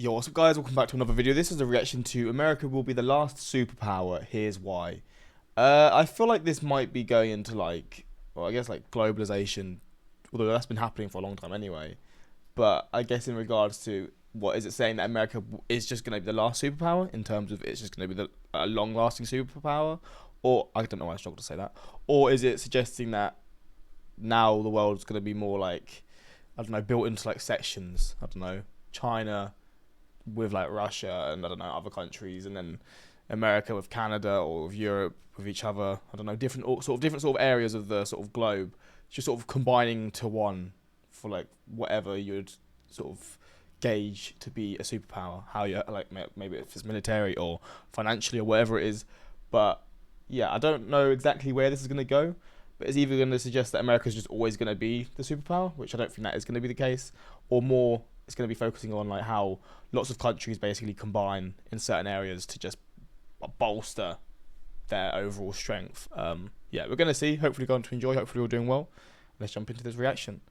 Yo, what's up guys, welcome back to another video. This is a reaction to America will be the last superpower, here's why. I feel like this might be going into well, I guess globalization, although that's been happening for a long time anyway. But I guess in regards to, what is it saying that America is just going to be the last superpower, in terms of it's just going to be a long-lasting superpower? Or, I don't know why I struggle to say that. Or is it suggesting that now the world's going to be more I don't know, built into sections, I don't know, China with Russia and I don't know other countries, and then America with Canada, or with Europe with each other, I don't know, different sort of areas of the sort of globe, just sort of combining to one for whatever you'd sort of gauge to be a superpower, how you maybe if it's military or financially or whatever it is. But yeah, I don't know exactly where this is going to go, but it's either going to suggest that America is just always going to be the superpower, which I don't think that is going to be the case, or more it's going to be focusing on how lots of countries basically combine in certain areas to just bolster their overall strength. Yeah, we're going to see. Hopefully going to enjoy. Hopefully you're doing well. Let's jump into this reaction.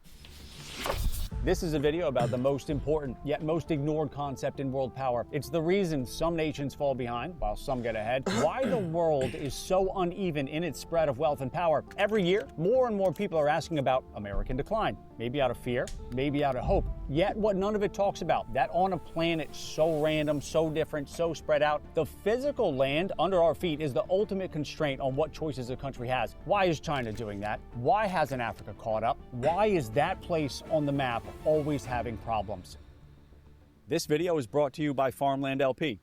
This is a video about the most important yet most ignored concept in world power. It's the reason some nations fall behind while some get ahead. Why the world is so uneven in its spread of wealth and power. Every year, more and more people are asking about American decline. Maybe out of fear, maybe out of hope. Yet what none of it talks about, that on a planet so random, so different, so spread out, the physical land under our feet is the ultimate constraint on what choices a country has. Why is China doing that? Why hasn't Africa caught up? Why is that place on the map always having problems? This video is brought to you by Farmland LP.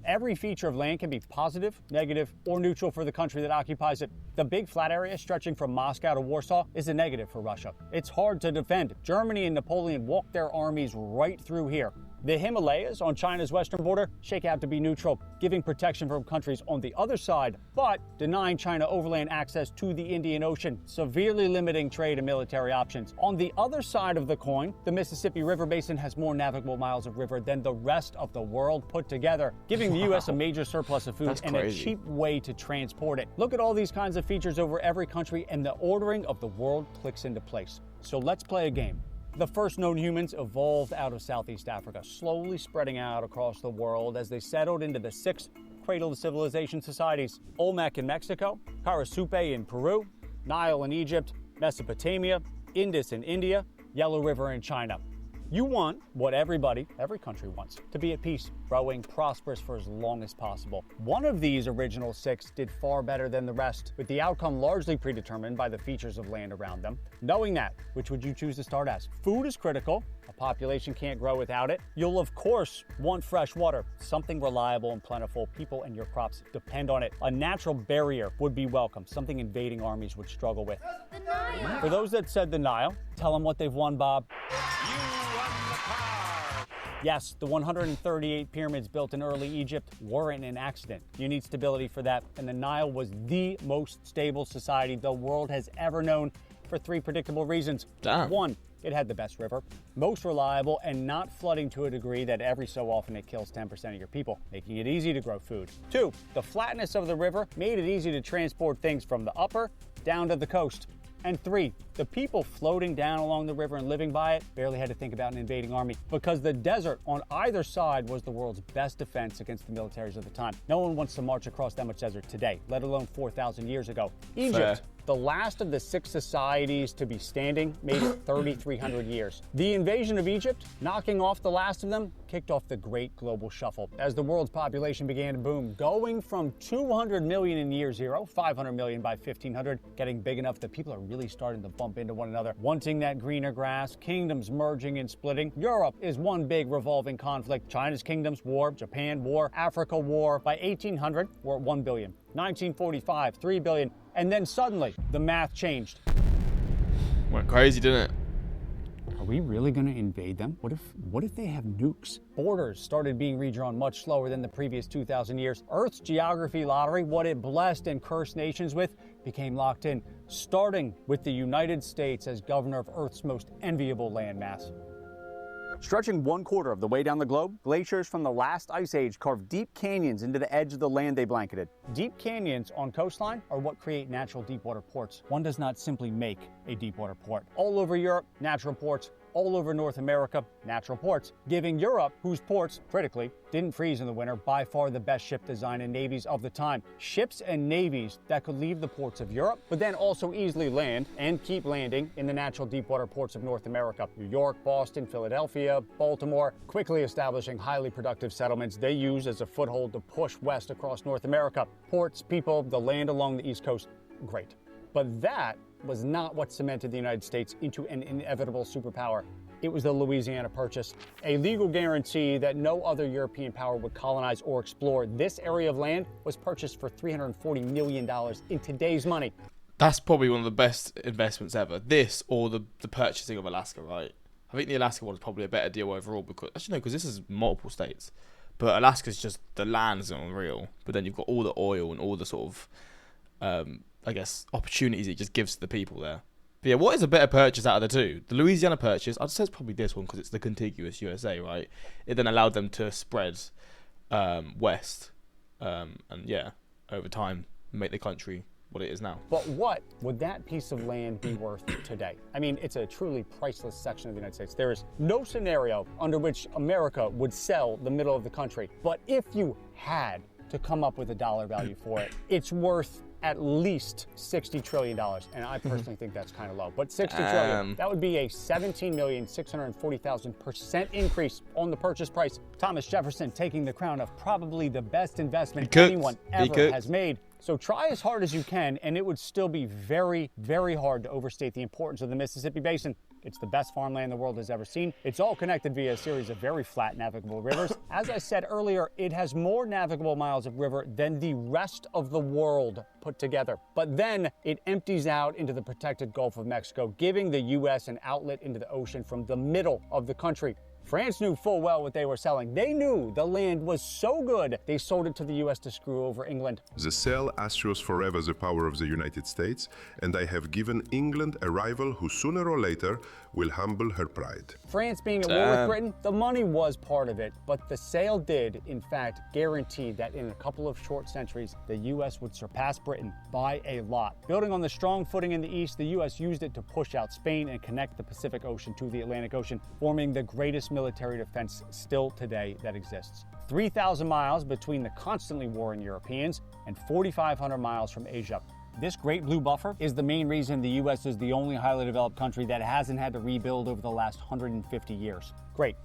Every feature of land can be positive, negative, or neutral for the country that occupies it. The big flat area stretching from Moscow to Warsaw is a negative for Russia. It's hard to defend. Germany and Napoleon walked their armies right through here. The Himalayas on China's western border shake out to be neutral, giving protection from countries on the other side, but denying China overland access to the Indian Ocean, severely limiting trade and military options. On the other side of the coin, the Mississippi River Basin has more navigable miles of river than the rest of the world put together, giving the U.S. a major surplus of food and a cheap way to transport it. Look at all these kinds of features over every country, and the ordering of the world clicks into place. So let's play a game. The first known humans evolved out of Southeast Africa, slowly spreading out across the world as they settled into the 6 cradle of civilization societies: Olmec in Mexico, Karasupe in Peru, Nile in Egypt, Mesopotamia, Indus in India, Yellow River in China. You want what every country wants: to be at peace, growing, prosperous for as long as possible. One of these original 6 did far better than the rest, with the outcome largely predetermined by the features of land around them. Knowing that, which would you choose to start as? Food is critical. A population can't grow without it. You'll of course want fresh water, something reliable and plentiful. People and your crops depend on it. A natural barrier would be welcome, something invading armies would struggle with. The Nile. For those that said the Nile, tell them what they've won, Bob. Yes, the 138 pyramids built in early Egypt weren't an accident. You need stability for that, and the Nile was the most stable society the world has ever known for 3 predictable reasons. Damn. 1, it had the best river, most reliable, and not flooding to a degree that every so often it kills 10% of your people, making it easy to grow food. 2, the flatness of the river made it easy to transport things from the upper down to the coast. And 3, the people floating down along the river and living by it barely had to think about an invading army, because the desert on either side was the world's best defense against the militaries of the time. No one wants to march across that much desert today, let alone 4,000 years ago. Egypt, the last of the 6 societies to be standing, made it 3,300 years. The invasion of Egypt, knocking off the last of them, kicked off the great global shuffle as the world's population began to boom, going from 200 million in year 0, 500 million by 1500, getting big enough that people are really starting to bump into one another, wanting that greener grass, kingdoms merging and splitting. Europe is one big revolving conflict. China's kingdoms war, Japan war, Africa war. By 1800, we're at 1 billion. 1945, 3 billion. And then suddenly, the math changed. Went crazy, didn't it? Are we really going to invade them? What if they have nukes? Borders started being redrawn much slower than the previous 2,000 years. Earth's geography lottery, what it blessed and cursed nations with, became locked in, starting with the United States as governor of Earth's most enviable landmass. Stretching 1/4 of the way down the globe, glaciers from the last ice age carved deep canyons into the edge of the land they blanketed. Deep canyons on coastline are what create natural deepwater ports. One does not simply make a deepwater port. All over Europe, natural ports all over North America, natural ports, giving Europe, whose ports, critically, didn't freeze in the winter, by far the best ship design and navies of the time. Ships and navies that could leave the ports of Europe, but then also easily land and keep landing in the natural deepwater ports of North America. New York, Boston, Philadelphia, Baltimore, quickly establishing highly productive settlements they use as a foothold to push west across North America. Ports, people, the land along the East Coast, great. But that was not what cemented the United States into an inevitable superpower. It was the Louisiana Purchase, a legal guarantee that no other European power would colonize or explore. This area of land was purchased for $340 million in today's money. That's probably one of the best investments ever. This or the purchasing of Alaska, right? I think the Alaska one is probably a better deal overall because, actually no, because this is multiple states. But Alaska's just, the land's unreal. But then you've got all the oil and all the sort of, I guess, opportunities it just gives to the people there. But yeah, what is a better purchase out of the two? The Louisiana Purchase, I'd say it's probably this one because it's the contiguous USA, right? It then allowed them to spread west and, yeah, over time, make the country what it is now. But what would that piece of land be worth today? I mean, it's a truly priceless section of the United States. There is no scenario under which America would sell the middle of the country. But if you had to come up with a dollar value for it, it's worth at least $60 trillion. And I personally think that's kind of low. But $60 trillion, that would be a 17,640,000% increase on the purchase price. Thomas Jefferson taking the crown of probably the best investment anyone ever has made. So try as hard as you can, and it would still be very, very hard to overstate the importance of the Mississippi Basin. It's the best farmland the world has ever seen. It's all connected via a series of very flat navigable rivers. As I said earlier, it has more navigable miles of river than the rest of the world put together. But then it empties out into the protected Gulf of Mexico, giving the U.S. an outlet into the ocean from the middle of the country. France knew full well what they were selling. They knew the land was so good, they sold it to the U.S. to screw over England. The sale assures forever the power of the United States, and I have given England a rival who sooner or later will humble her pride. France being at war with Britain, the money was part of it, but the sale did, in fact, guarantee that in a couple of short centuries, the U.S. would surpass Britain by a lot. Building on the strong footing in the East, the U.S. used it to push out Spain and connect the Pacific Ocean to the Atlantic Ocean, forming the greatest military defense still today that exists. 3,000 miles between the constantly warring Europeans and 4,500 miles from Asia. This Great Blue Buffer is the main reason the U.S. is the only highly developed country that hasn't had to rebuild over the last 150 years. Great.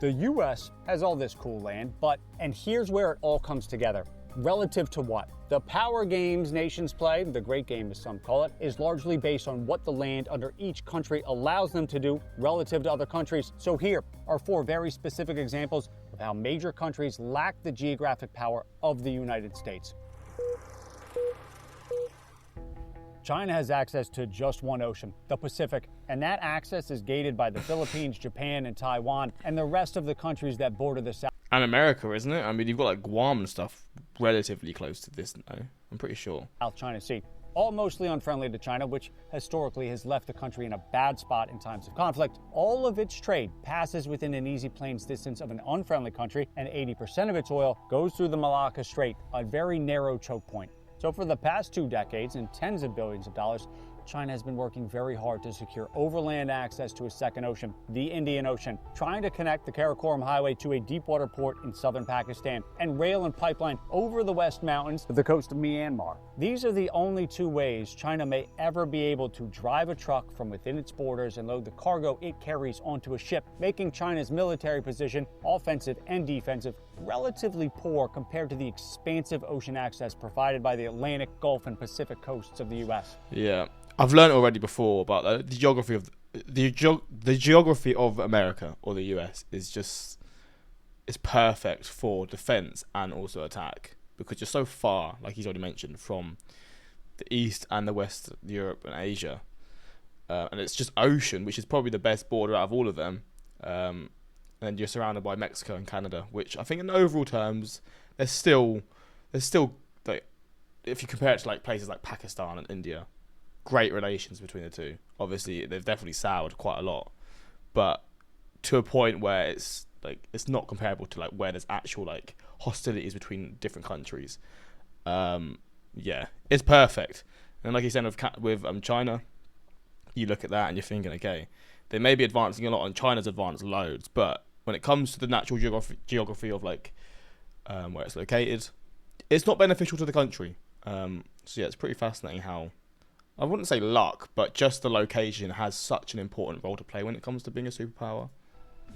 The U.S. has all this cool land, and here's where it all comes together. Relative to what? The power games nations play, the great game as some call it, is largely based on what the land under each country allows them to do relative to other countries. So here are 4 very specific examples of how major countries lack the geographic power of the United States. China has access to just one ocean, the Pacific, and that access is gated by the Philippines, Japan, and Taiwan, and the rest of the countries that border the South. And America, isn't it? I mean, you've got like Guam and stuff relatively close to this, no? I'm pretty sure. South China Sea. All mostly unfriendly to China, which historically has left the country in a bad spot in times of conflict. All of its trade passes within an easy plane's distance of an unfriendly country, and 80% of its oil goes through the Malacca Strait, a very narrow choke point. So for the past 2 decades and tens of billions of dollars, China has been working very hard to secure overland access to a second ocean, the Indian Ocean, trying to connect the Karakoram Highway to a deepwater port in southern Pakistan, and rail and pipeline over the West Mountains to the coast of Myanmar. These are the only 2 ways China may ever be able to drive a truck from within its borders and load the cargo it carries onto a ship, making China's military position, offensive and defensive, relatively poor compared to the expansive ocean access provided by the Atlantic, Gulf, and Pacific coasts of the U.S. Yeah. I've learned already before about the geography of the geography of America or the US is perfect for defense and also attack because you're so far, like he's already mentioned, from the east and the west, Europe and Asia, and it's just ocean, which is probably the best border out of all of them. And you're surrounded by Mexico and Canada, which I think in overall terms, there's still like, if you compare it to like places like Pakistan and India, great relations between the two. Obviously, they've definitely soured quite a lot, but to a point where it's not comparable to like where there's actual like hostilities between different countries. Yeah, it's perfect. And like you said with China, you look at that and you're thinking, okay, They may be advancing a lot, and China's advanced loads, but when it comes to the natural geography of like where it's located, it's not beneficial to the country. So yeah, it's pretty fascinating how, I wouldn't say luck, but just the location has such an important role to play when it comes to being a superpower.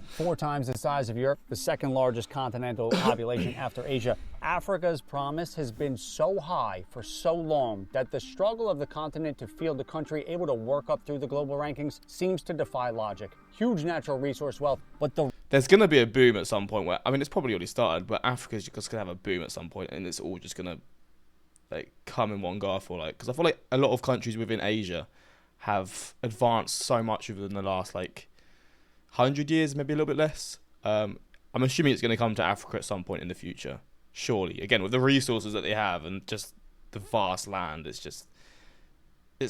4 times the size of Europe, the second largest continental population after Asia. Africa's promise has been so high for so long that the struggle of the continent to field a country able to work up through the global rankings seems to defy logic. Huge natural resource wealth, but there's going to be a boom at some point where, I mean, it's probably already started, but Africa's just going to have a boom at some point, and it's all just going to like come in one go. I feel like, because I feel like a lot of countries within Asia have advanced so much within the last like 100 years, maybe a little bit less. I'm assuming it's going to come to Africa at some point in the future, surely. Again, with the resources that they have and just the vast land, it's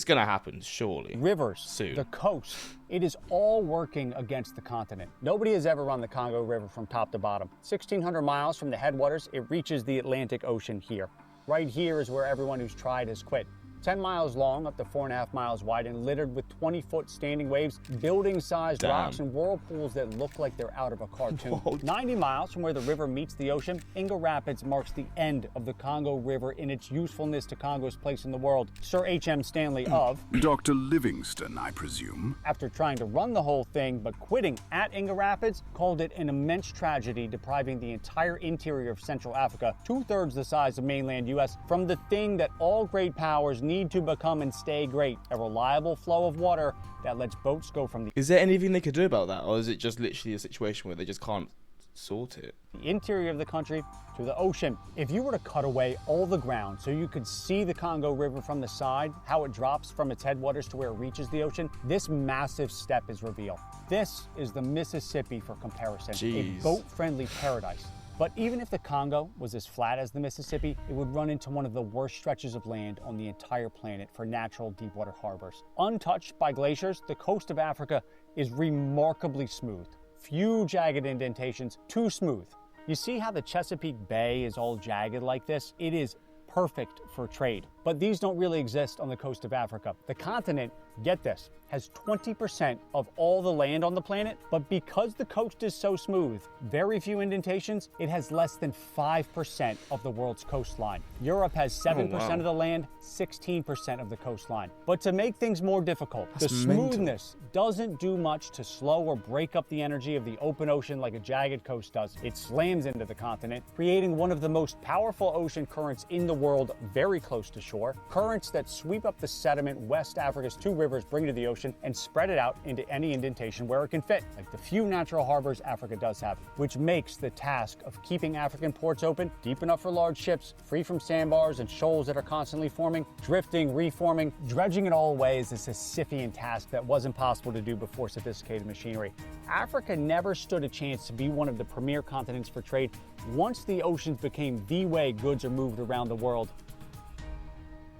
going to happen, surely. rivers, soon. The coast, it is all working against the continent. Nobody has ever run the Congo River from top to bottom. 1,600 miles from the headwaters, it reaches the Atlantic Ocean here. Right here is where everyone who's tried has quit. 10 miles long, up to 4.5 miles wide, and littered with 20-foot standing waves, building-sized rocks, and whirlpools that look like they're out of a cartoon. 90 miles from where the river meets the ocean, Inga Rapids marks the end of the Congo River in its usefulness to Congo's place in the world. Sir H.M. Stanley of Dr. Livingston, I presume. After trying to run the whole thing but quitting at Inga Rapids, called it an immense tragedy, depriving the entire interior of Central Africa, 2/3 the size of mainland U.S., from the thing that all great powers need to become and stay great, a reliable flow of water that lets boats go from the Is there anything they could do about that, or is it just literally a situation where they just can't sort it? interior of the country to the ocean. If you were to cut away all the ground so you could see the Congo River from the side, how it drops from its headwaters to where it reaches the ocean, this massive step is revealed. This is the Mississippi for comparison, Jeez. a boat-friendly paradise. But even if the Congo was as flat as the Mississippi, it would run into one of the worst stretches of land on the entire planet for natural deepwater harbors. Untouched by glaciers, the coast of Africa is remarkably smooth. Few jagged indentations, too smooth. You see how the Chesapeake Bay is all jagged like this? It is perfect for trade. But these don't really exist on the coast of Africa. The continent, get this, has 20% of all the land on the planet, but because the coast is so smooth, very few indentations, it has less than 5% of the world's coastline. Europe has 7% of the land, 16% of the coastline. But to make things more difficult, the smoothness doesn't do much to slow or break up the energy of the open ocean like a jagged coast does. It slams into the continent, creating one of the most powerful ocean currents in the world very close to shore, currents that sweep up the sediment West Africa's 2 rivers bring to the ocean and spread it out into any indentation where it can fit, like the few natural harbors Africa does have, which makes the task of keeping African ports open, deep enough for large ships, free from sandbars and shoals that are constantly forming, drifting, reforming, dredging it all away is a Sisyphean task that wasn't possible to do before sophisticated machinery. Africa never stood a chance to be one of the premier continents for trade once the oceans became the way goods are moved around the world.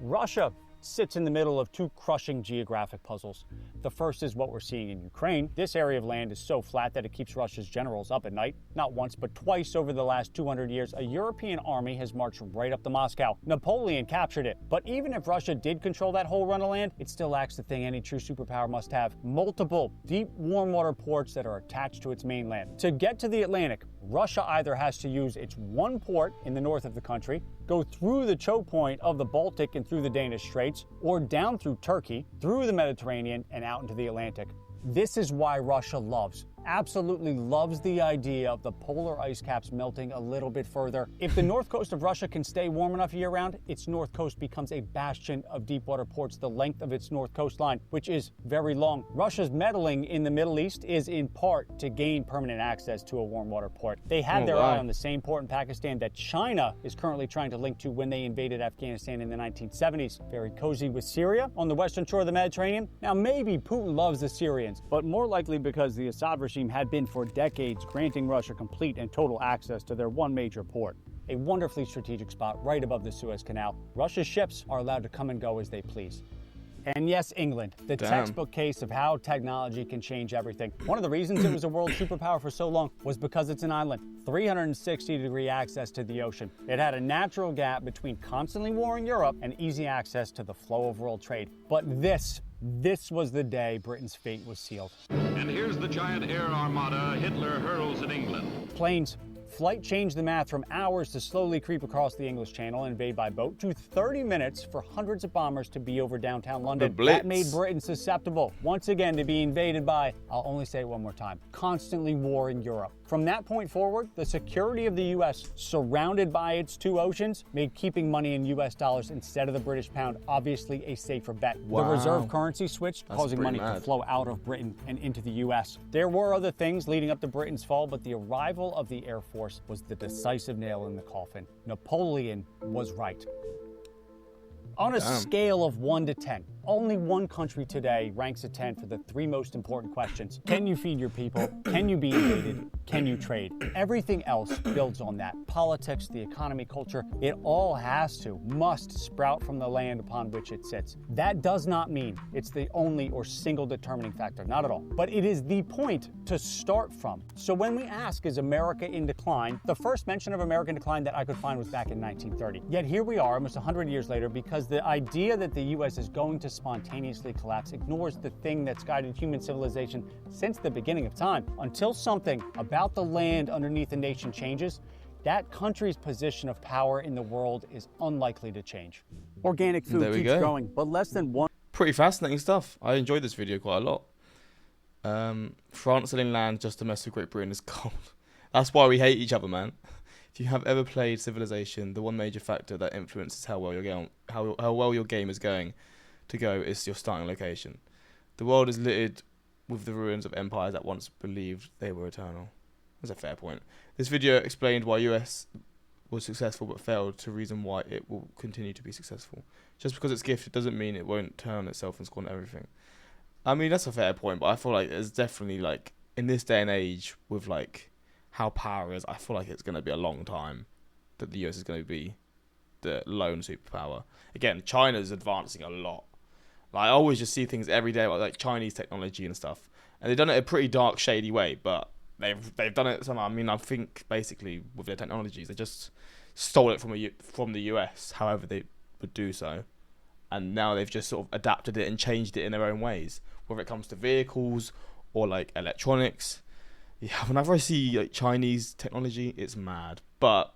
Russia sits in the middle of 2 crushing geographic puzzles. The first is what we're seeing in Ukraine. This area of land is so flat that it keeps Russia's generals up at night. Not once, but twice over the last 200 years, a European army has marched right up to Moscow. Napoleon captured it. But even if Russia did control that whole run of land, it still lacks the thing any true superpower must have: multiple deep warm water ports that are attached to its mainland. To get to the Atlantic, Russia either has to use its one port in the north of the country, go through the choke point of the Baltic and through the Danish Straits, or down through Turkey, through the Mediterranean, and out into the Atlantic. This is why Russia absolutely loves the idea of the polar ice caps melting a little bit further. If the north coast of Russia can stay warm enough year-round, its north coast becomes a bastion of deep-water ports the length of its north coastline, which is very long. Russia's meddling in the Middle East is in part to gain permanent access to a warm water port. They had their eye on the same port in Pakistan that China is currently trying to link to when they invaded Afghanistan in the 1970s. Very cozy with Syria on the western shore of the Mediterranean. Now, maybe Putin loves the Syrians, but more likely because the Assad regime had been for decades granting Russia complete and total access to their one major port. A wonderfully strategic spot right above the Suez Canal. Russia's ships are allowed to come and go as they please. And yes, England, the Damn. textbook case of how technology can change everything. One of the reasons it was a world superpower for so long was because it's an island, 360-degree access to the ocean. It had a natural gap between constantly warring Europe and easy access to the flow of world trade. But this was the day Britain's fate was sealed. And here's the giant air armada Hitler hurls at England. Planes. Flight changed the math from hours to slowly creep across the English Channel and invade by boat to 30 minutes for hundreds of bombers to be over downtown London. That made Britain susceptible, once again, to be invaded by, I'll only say it one more time, constantly warring Europe. From that point forward, the security of the U.S., surrounded by its two oceans, made keeping money in U.S. dollars instead of the British pound obviously a safer bet. Wow. The reserve currency switched, causing money to flow out of Britain and into the U.S. There were other things leading up to Britain's fall, but the arrival of the Air Force was the decisive nail in the coffin. Napoleon was right. On a scale of 1 to 10, only one country today ranks a 10 for the three most important questions. Can you feed your people? Can you be invaded? Can you trade? Everything else builds on that. Politics, the economy, culture, it all must sprout from the land upon which it sits. That does not mean it's the only or single determining factor, not at all. But it is the point to start from. So when we ask, is America in decline? The first mention of American decline that I could find was back in 1930. Yet here we are, almost 100 years later, because the idea that the U.S. is going to spontaneously collapse ignores the thing that's guided human civilization since the beginning of time. Until something about the land underneath a nation changes, that country's position of power in the world is unlikely to change. Organic food keeps growing, but less than one. Pretty fascinating stuff. I enjoyed this video quite a lot. France selling land just to mess with Great Britain is cold. That's why we hate each other, man. If you have ever played Civilization, the one major factor that influences how well your game is going to go is your starting location. The world is littered with the ruins of empires that once believed they were eternal. That's a fair point. This video explained why US was successful but failed to reason why it will continue to be successful. Just because it's gifted doesn't mean it won't turn on itself and scorn everything. I mean, that's a fair point, but I feel like there's definitely, like, in this day and age with, like, how power is, I feel like it's going to be a long time that the US is going to be the lone superpower. Again, China's advancing a lot. Like, I always just see things every day about, like, Chinese technology and stuff, and they've done it in a pretty dark, shady way, but they've done it somehow. I mean, I think basically with their technologies, they just stole it from the US, however they would do so, and now they've just sort of adapted it and changed it in their own ways, whether it comes to vehicles or, like, electronics. Yeah, whenever I see, like, Chinese technology, it's mad. But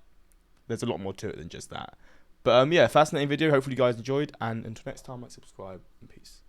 there's a lot more to it than just that. But yeah, fascinating video. Hopefully you guys enjoyed. And until next time, like, subscribe, and peace.